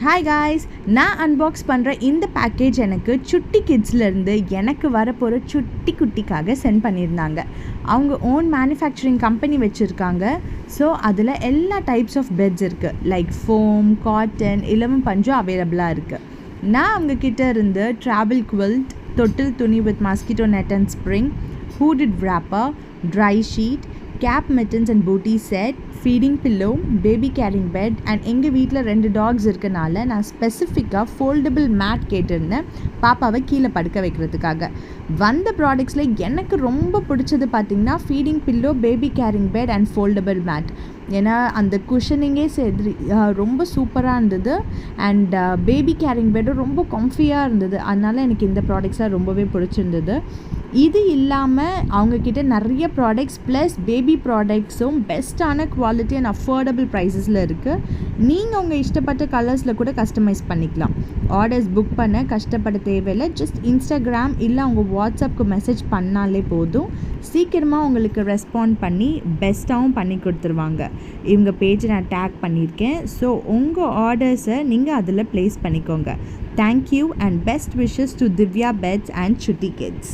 Hi guys, நான் unbox பண்ணுற இந்த பேக்கேஜ் எனக்கு சுட்டி கிட்ஸ்லேருந்து எனக்கு வரப்போகிற சுட்டி குட்டிக்காக சென்ட் பண்ணியிருந்தாங்க. அவங்க ஓன் மேனுஃபேக்சரிங் கம்பெனி வச்சுருக்காங்க. ஸோ அதில் எல்லா டைப்ஸ் ஆஃப் பெட்ஸ் இருக்குது. லைக் ஃபோம், காட்டன், இலவம் பஞ்சும் அவைலபிளாக இருக்குது. நான் அவங்கக்கிட்ட இருந்து ட்ராவல் குவில்ட், தொட்டில் துணி with mosquito net and spring, hooded wrapper, dry sheet, cap mittens and bootie set, feeding pillow, baby carrying bed and எங்கள் வீட்டில் 2 டாக்ஸ் இருக்கனால நான் ஸ்பெசிஃபிக்காக ஃபோல்டபுள் மேட் கேட்டிருந்தேன் பாப்பாவை கீழே படுக்க வைக்கிறதுக்காக. வந்த ப்ராடக்ட்ஸில் எனக்கு ரொம்ப பிடிச்சது பார்த்திங்கன்னா feeding pillow, baby carrying bed and foldable mat. ஏன்னா அந்த குஷனிங்கே சரி ரொம்ப சூப்பராக இருந்தது. அண்ட் பேபி கேரிங் பெட்டும் ரொம்ப கம்ஃபியாக இருந்தது. அதனால் எனக்கு இந்த ப்ராடக்ட்ஸ்லாம் ரொம்பவே பிடிச்சிருந்தது. இது இல்லாமல் அவங்கக்கிட்ட நிறைய ப்ராடக்ட்ஸ் ப்ளஸ் பேபி ப்ராடக்ட்ஸும் பெஸ்ட்டான குவாலிட்டி அண்ட் அஃபோர்டபுள் ப்ரைஸஸில் இருக்குது. நீங்கள் உங்கள் இஷ்டப்பட்ட கலர்ஸில் கூட கஸ்டமைஸ் பண்ணிக்கலாம். ஆர்டர்ஸ் புக் பண்ண கஷ்டப்பட தேவையில்லை. ஜஸ்ட் இன்ஸ்டாகிராம் இல்லை அவங்க வாட்ஸ்அப்க்கு மெசேஜ் பண்ணாலே போதும். சீக்கிரமாக உங்களுக்கு ரெஸ்பாண்ட் பண்ணி பெஸ்ட்டாகவும் பண்ணி கொடுத்துருவாங்க. இவங்க பேஜை நான் டேக் பண்ணியிருக்கேன். ஸோ உங்கள் ஆர்டர்ஸை நீங்கள் அதில் ப்ளேஸ் பண்ணிக்கோங்க. Thank you and best wishes to Divya beds and Chutti kids.